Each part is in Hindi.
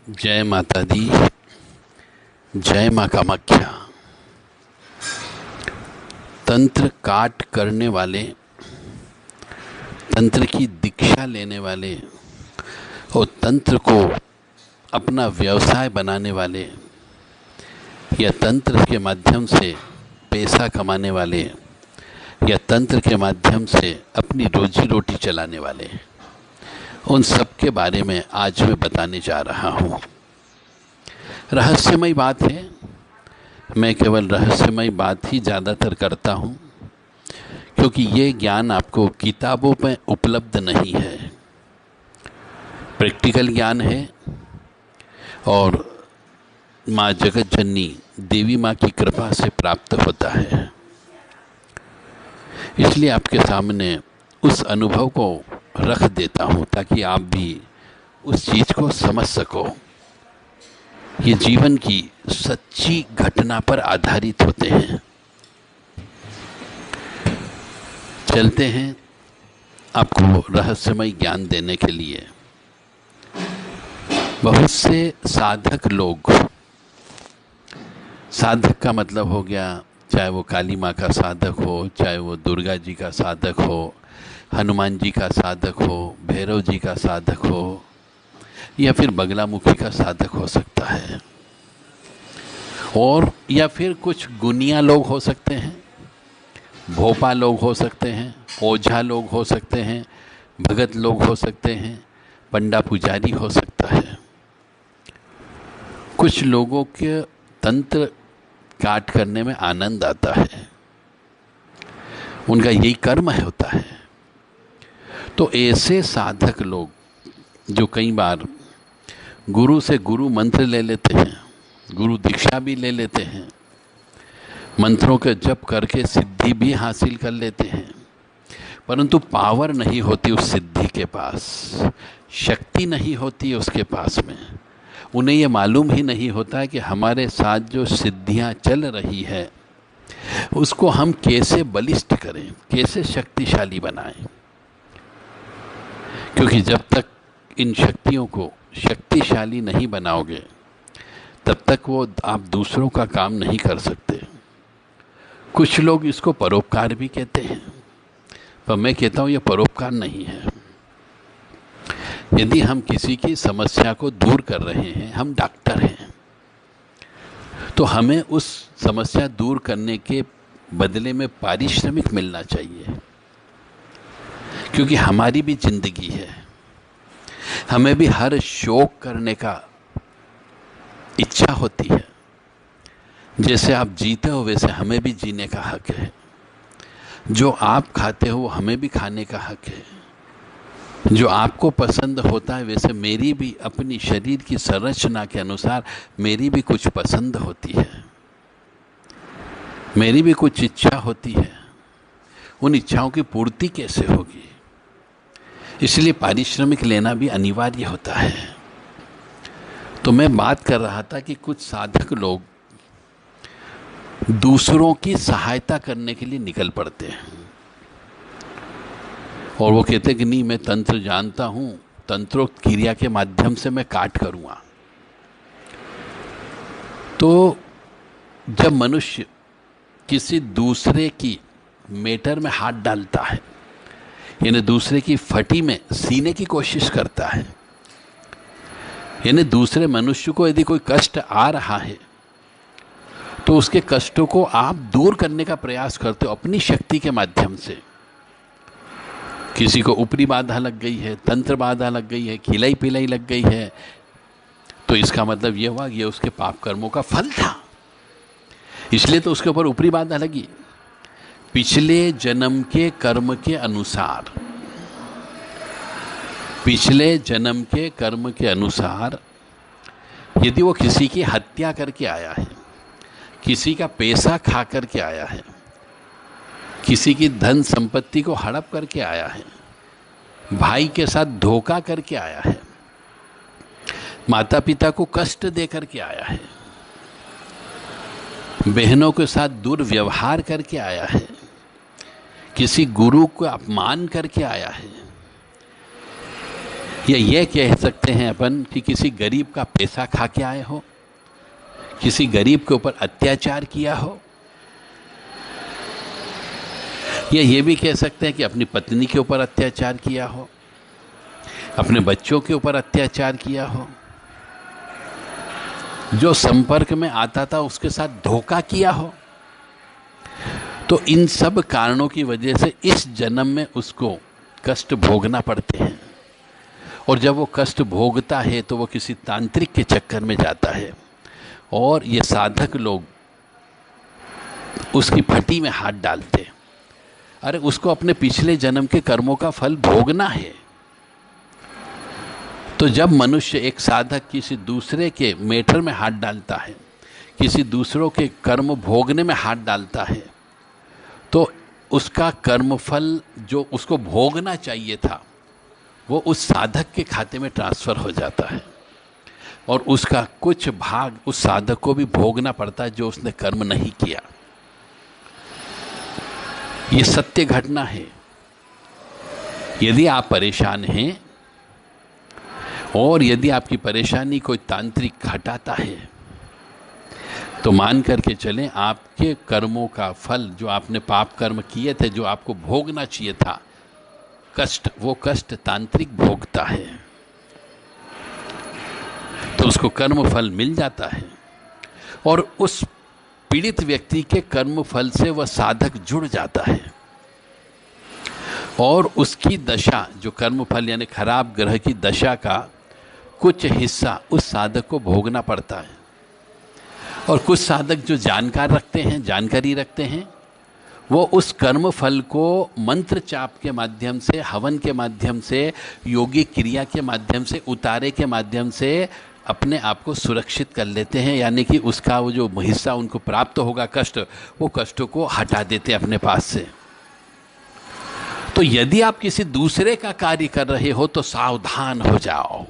जय माता दी। जय माँ कामाख्या। तंत्र काट करने वाले, तंत्र की दीक्षा लेने वाले और तंत्र को अपना व्यवसाय बनाने वाले या तंत्र के माध्यम से पैसा कमाने वाले या तंत्र के माध्यम से अपनी रोजी रोटी चलाने वाले, उन सब के बारे में आज मैं बताने जा रहा हूँ। रहस्यमय बात है। मैं केवल रहस्यमय बात ही ज़्यादातर करता हूँ, क्योंकि ये ज्ञान आपको किताबों में उपलब्ध नहीं है। प्रैक्टिकल ज्ञान है और माँ जगत जननी देवी माँ की कृपा से प्राप्त होता है। इसलिए आपके सामने उस अनुभव को रख देता हूँ ताकि आप भी उस चीज़ को समझ सको। ये जीवन की सच्ची घटना पर आधारित होते हैं। चलते हैं आपको रहस्यमय ज्ञान देने के लिए। बहुत से साधक लोग, साधक का मतलब हो गया चाहे वो काली माँ का साधक हो, चाहे वो दुर्गा जी का साधक हो, हनुमान जी का साधक हो, भैरव जी का साधक हो, या फिर बगलामुखी का साधक हो सकता है, और या फिर कुछ गुनिया लोग हो सकते हैं, भोपा लोग हो सकते हैं, ओझा लोग हो सकते हैं, भगत लोग हो सकते हैं, पंडा पुजारी हो सकता है। कुछ लोगों के तंत्र काट करने में आनंद आता है, उनका यही कर्म होता है। तो ऐसे साधक लोग जो कई बार गुरु से गुरु मंत्र ले लेते हैं, गुरु दीक्षा भी ले लेते हैं, मंत्रों के जप करके सिद्धि भी हासिल कर लेते हैं, परंतु पावर नहीं होती उस सिद्धि के पास, शक्ति नहीं होती उसके पास में। उन्हें ये मालूम ही नहीं होता कि हमारे साथ जो सिद्धियां चल रही है उसको हम कैसे बलिष्ठ करें, कैसे शक्तिशाली बनाएं। क्योंकि जब तक इन शक्तियों को शक्तिशाली नहीं बनाओगे तब तक वो आप दूसरों का काम नहीं कर सकते। कुछ लोग इसको परोपकार भी कहते हैं, पर मैं कहता हूँ ये परोपकार नहीं है। यदि हम किसी की समस्या को दूर कर रहे हैं, हम डॉक्टर हैं, तो हमें उस समस्या दूर करने के बदले में पारिश्रमिक मिलना चाहिए, क्योंकि हमारी भी जिंदगी है। हमें भी हर शौक करने का इच्छा होती है। जैसे आप जीते हो वैसे हमें भी जीने का हक है। जो आप खाते हो वो हमें भी खाने का हक है। जो आपको पसंद होता है वैसे मेरी भी अपनी शरीर की संरचना के अनुसार मेरी भी कुछ पसंद होती है, मेरी भी कुछ इच्छा होती है। उन इच्छाओं की पूर्ति कैसे होगी? इसलिए पारिश्रमिक लेना भी अनिवार्य होता है। तो मैं बात कर रहा था कि कुछ साधक लोग दूसरों की सहायता करने के लिए निकल पड़ते हैं और वो कहते हैं कि नहीं, मैं तंत्र जानता हूं, तंत्रोक्त क्रिया के माध्यम से मैं काट करूंगा। तो जब मनुष्य किसी दूसरे की मैटर में हाथ डालता है, यानी दूसरे की फटी में सीने की कोशिश करता है, यानी दूसरे मनुष्य को यदि कोई कष्ट आ रहा है तो उसके कष्टों को आप दूर करने का प्रयास करते हो अपनी शक्ति के माध्यम से। किसी को ऊपरी बाधा लग गई है, तंत्र बाधा लग गई है, खिलाई पिलाई लग गई है, तो इसका मतलब ये हुआ ये उसके पाप कर्मों का फल था, इसलिए तो उसके ऊपर ऊपरी बाधा लगी। पिछले जन्म के कर्म के अनुसार, पिछले जन्म के कर्म के अनुसार यदि वो किसी की हत्या करके आया है, किसी का पैसा खा करके आया है, किसी की धन संपत्ति को हड़प करके आया है, भाई के साथ धोखा करके आया है, माता पिता को कष्ट दे करके आया है, बहनों के साथ दुर्व्यवहार करके आया है, किसी गुरु को अपमान करके आया है, या ये कह सकते हैं अपन कि किसी गरीब का पैसा खा के आए हो, किसी गरीब के ऊपर अत्याचार किया हो, या ये भी कह सकते हैं कि अपनी पत्नी के ऊपर अत्याचार किया हो, अपने बच्चों के ऊपर अत्याचार किया हो, जो संपर्क में आता था उसके साथ धोखा किया हो। तो इन सब कारणों की वजह से इस जन्म में उसको कष्ट भोगना पड़ते हैं, और जब वो कष्ट भोगता है तो वो किसी तांत्रिक के चक्कर में जाता है, और ये साधक लोग उसकी फटी में हाथ डालते हैं। अरे उसको अपने पिछले जन्म के कर्मों का फल भोगना है। तो जब मनुष्य, एक साधक, किसी दूसरे के मैटर में हाथ डालता है, किसी दूसरों के कर्म भोगने में हाथ डालता है, तो उसका कर्मफल जो उसको भोगना चाहिए था वो उस साधक के खाते में ट्रांसफ़र हो जाता है, और उसका कुछ भाग उस साधक को भी भोगना पड़ता है जो उसने कर्म नहीं किया। ये सत्य घटना है। यदि आप परेशान हैं और यदि आपकी परेशानी कोई तांत्रिक हटाता है, तो मान करके चलें आपके कर्मों का फल, जो आपने पाप कर्म किए थे, जो आपको भोगना चाहिए था कष्ट, वो कष्ट तांत्रिक भोगता है। तो उसको कर्म फल मिल जाता है, और उस पीड़ित व्यक्ति के कर्म फल से वह साधक जुड़ जाता है, और उसकी दशा, जो कर्म फल यानी खराब ग्रह की दशा का कुछ हिस्सा उस साधक को भोगना पड़ता है। और कुछ साधक जो जानकारी रखते हैं, वो उस कर्म फल को मंत्र चाप के माध्यम से, हवन के माध्यम से, योगिक क्रिया के माध्यम से, उतारे के माध्यम से अपने आप को सुरक्षित कर लेते हैं। यानी कि उसका वो जो हिस्सा उनको प्राप्त होगा कष्ट, वो कष्टों को हटा देते हैं अपने पास से। तो यदि आप किसी दूसरे का कार्य कर रहे हो तो सावधान हो जाओ।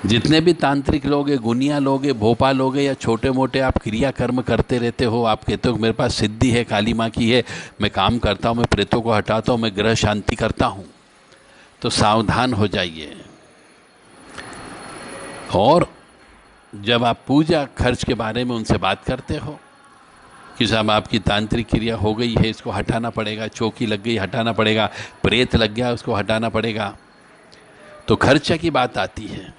जितने भी तांत्रिक लोग हैं, गुनिया लोग हैं, भोपा लोग हैं, या छोटे मोटे आप क्रिया कर्म करते रहते हो, आप कहते हो मेरे पास सिद्धि है, काली माँ की है, मैं काम करता हूँ, मैं प्रेतों को हटाता हूँ, मैं ग्रह शांति करता हूँ, तो सावधान हो जाइए। और जब आप पूजा खर्च के बारे में उनसे बात करते हो कि साहब आपकी तांत्रिक क्रिया हो गई है, इसको हटाना पड़ेगा, चौकी लग गई हटाना पड़ेगा, प्रेत लग गया उसको हटाना पड़ेगा, तो खर्चा की बात आती है,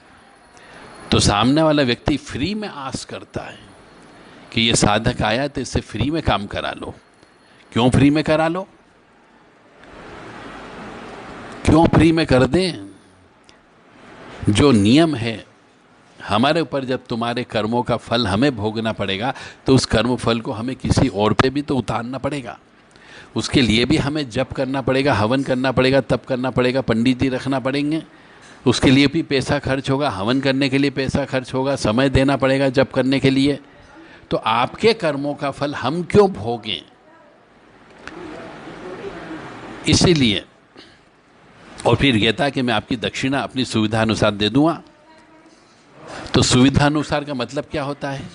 तो सामने वाला व्यक्ति फ्री में आस करता है कि ये साधक आया तो इससे फ्री में काम करा लो। क्यों फ्री में करा लो? क्यों फ्री में कर दें? जो नियम है हमारे ऊपर, जब तुम्हारे कर्मों का फल हमें भोगना पड़ेगा तो उस कर्म फल को हमें किसी और पे भी तो उतारना पड़ेगा। उसके लिए भी हमें जप करना पड़ेगा, हवन करना पड़ेगा, तप करना पड़ेगा, पंडित जी रखना पड़ेंगे, उसके लिए भी पैसा खर्च होगा, हवन करने के लिए पैसा खर्च होगा, समय देना पड़ेगा जप करने के लिए। तो आपके कर्मों का फल हम क्यों भोगें? इसीलिए, और फिर यह था कि मैं आपकी दक्षिणा अपनी सुविधा अनुसार दे दूंगा। तो सुविधा अनुसार का मतलब क्या होता है?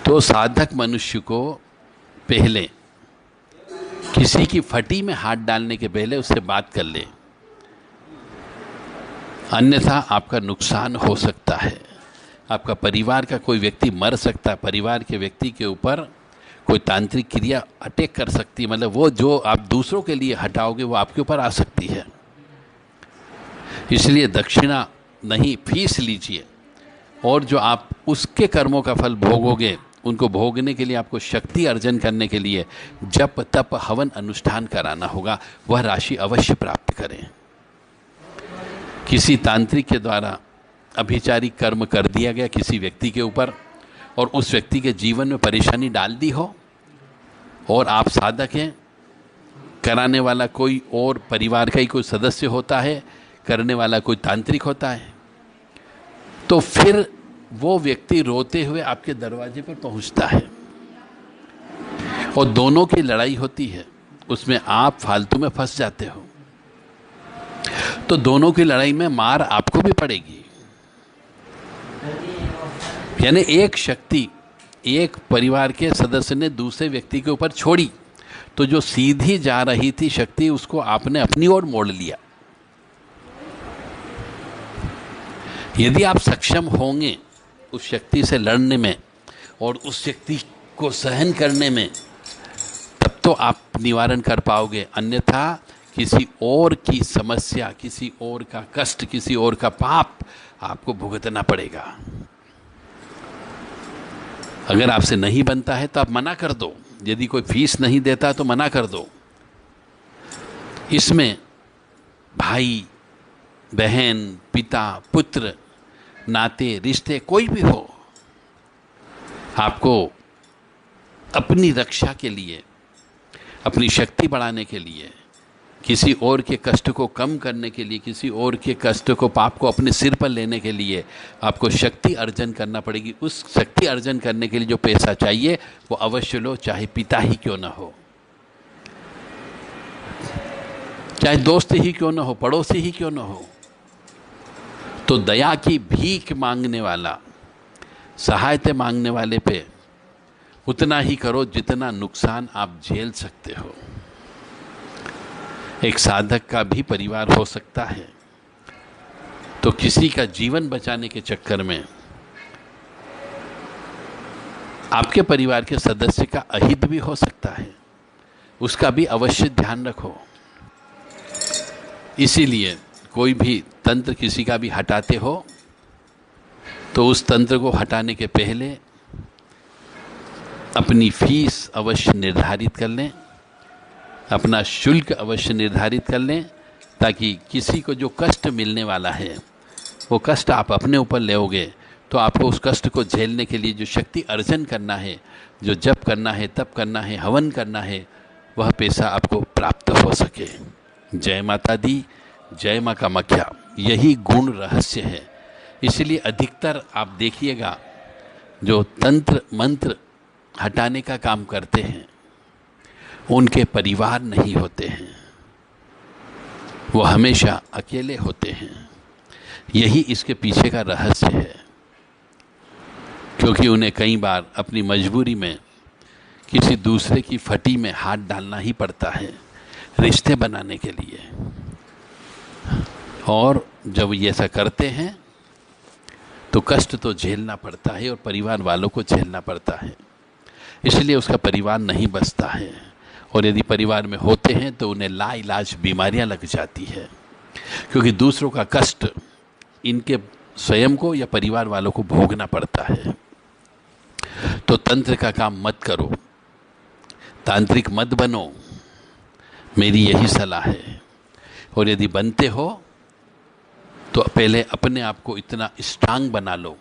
तो साधक मनुष्य को पहले किसी की फटी में हाथ डालने के पहले उससे बात कर ले, अन्यथा आपका नुकसान हो सकता है। आपका परिवार का कोई व्यक्ति मर सकता है, परिवार के व्यक्ति के ऊपर कोई तांत्रिक क्रिया अटैक कर सकती है, मतलब वो जो आप दूसरों के लिए हटाओगे वो आपके ऊपर आ सकती है। इसलिए दक्षिणा नहीं, फीस लीजिए, और जो आप उसके कर्मों का फल भोगोगे उनको भोगने के लिए आपको शक्ति अर्जन करने के लिए जप तप हवन अनुष्ठान कराना होगा, वह राशि अवश्य प्राप्त करें। किसी तांत्रिक के द्वारा अभिचारी कर्म कर दिया गया किसी व्यक्ति के ऊपर, और उस व्यक्ति के जीवन में परेशानी डाल दी हो, और आप साधक हैं, कराने वाला कोई और परिवार का ही कोई सदस्य होता है, करने वाला कोई तांत्रिक होता है, तो फिर वो व्यक्ति रोते हुए आपके दरवाजे पर पहुंचता है और दोनों की लड़ाई होती है, उसमें आप फालतू में फंस जाते हो। तो दोनों की लड़ाई में मार आपको भी पड़ेगी। यानी एक शक्ति एक परिवार के सदस्य ने दूसरे व्यक्ति के ऊपर छोड़ी, तो जो सीधी जा रही थी शक्ति उसको आपने अपनी ओर मोड़ लिया। यदि आप सक्षम होंगे उस शक्ति से लड़ने में और उस शक्ति को सहन करने में, तब तो आप निवारण कर पाओगे। अन्यथा किसी और की समस्या, किसी और का कष्ट, किसी और का पाप आपको भुगतना पड़ेगा। अगर आपसे नहीं बनता है तो आप मना कर दो। यदि कोई फीस नहीं देता तो मना कर दो। इसमें भाई, बहन, पिता, पुत्र, नाते, रिश्ते कोई भी हो, आपको अपनी रक्षा के लिए, अपनी शक्ति बढ़ाने के लिए, किसी और के कष्ट को कम करने के लिए, किसी और के कष्ट को, पाप को अपने सिर पर लेने के लिए आपको शक्ति अर्जन करना पड़ेगी। उस शक्ति अर्जन करने के लिए जो पैसा चाहिए वो अवश्य लो, चाहे पिता ही क्यों ना हो, चाहे दोस्त ही क्यों ना हो, पड़ोसी ही क्यों ना हो। तो दया की भीख मांगने वाला, सहायता मांगने वाले पे उतना ही करो जितना नुकसान आप झेल सकते हो। एक साधक का भी परिवार हो सकता है, तो किसी का जीवन बचाने के चक्कर में आपके परिवार के सदस्य का अहित भी हो सकता है, उसका भी अवश्य ध्यान रखो। इसीलिए कोई भी तंत्र किसी का भी हटाते हो तो उस तंत्र को हटाने के पहले अपनी फीस अवश्य निर्धारित कर लें, अपना शुल्क अवश्य निर्धारित कर लें, ताकि किसी को जो कष्ट मिलने वाला है वो कष्ट आप अपने ऊपर लेओगे तो आपको उस कष्ट को झेलने के लिए जो शक्ति अर्जन करना है, जो जप करना है, तप करना है, हवन करना है, वह पैसा आपको प्राप्त हो सके। जय माता दी, जय माँ कामाख्या। यही गुण रहस्य है। इसलिए अधिकतर आप देखिएगा जो तंत्र मंत्र हटाने का काम करते हैं उनके परिवार नहीं होते हैं, वो हमेशा अकेले होते हैं। यही इसके पीछे का रहस्य है, क्योंकि उन्हें कई बार अपनी मजबूरी में किसी दूसरे की फटी में हाथ डालना ही पड़ता है रिश्ते बनाने के लिए। और जब ये ऐसा करते हैं तो कष्ट तो झेलना पड़ता है और परिवार वालों को झेलना पड़ता है। इसलिए उसका परिवार नहीं बचता है, और यदि परिवार में होते हैं तो उन्हें लाइलाज बीमारियां लग जाती है, क्योंकि दूसरों का कष्ट इनके स्वयं को या परिवार वालों को भोगना पड़ता है। तो तंत्र का काम मत करो, तांत्रिक मत बनो, मेरी यही सलाह है। और यदि बनते हो तो पहले अपने आप को इतना स्ट्रांग बना लो,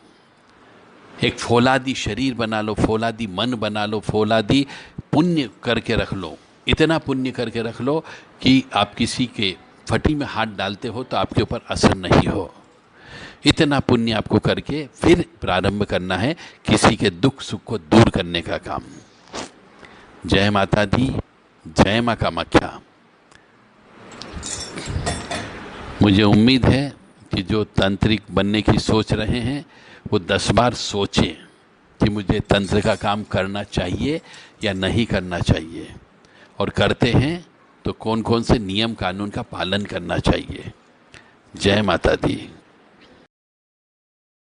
एक फौलादी शरीर बना लो, फौलादी मन बना लो, फौलादी पुण्य करके रख लो, इतना पुण्य करके रख लो कि आप किसी के फटी में हाथ डालते हो तो आपके ऊपर असर नहीं हो। इतना पुण्य आपको करके फिर प्रारंभ करना है किसी के दुख सुख को दूर करने का काम। जय माता दी, जय माँ कामाख्या। मुझे उम्मीद है कि जो तांत्रिक बनने की सोच रहे हैं वो 10 बार सोचें कि मुझे तंत्र का काम करना चाहिए या नहीं करना चाहिए, और करते हैं तो कौन कौन से नियम कानून का पालन करना चाहिए। जय माता दी।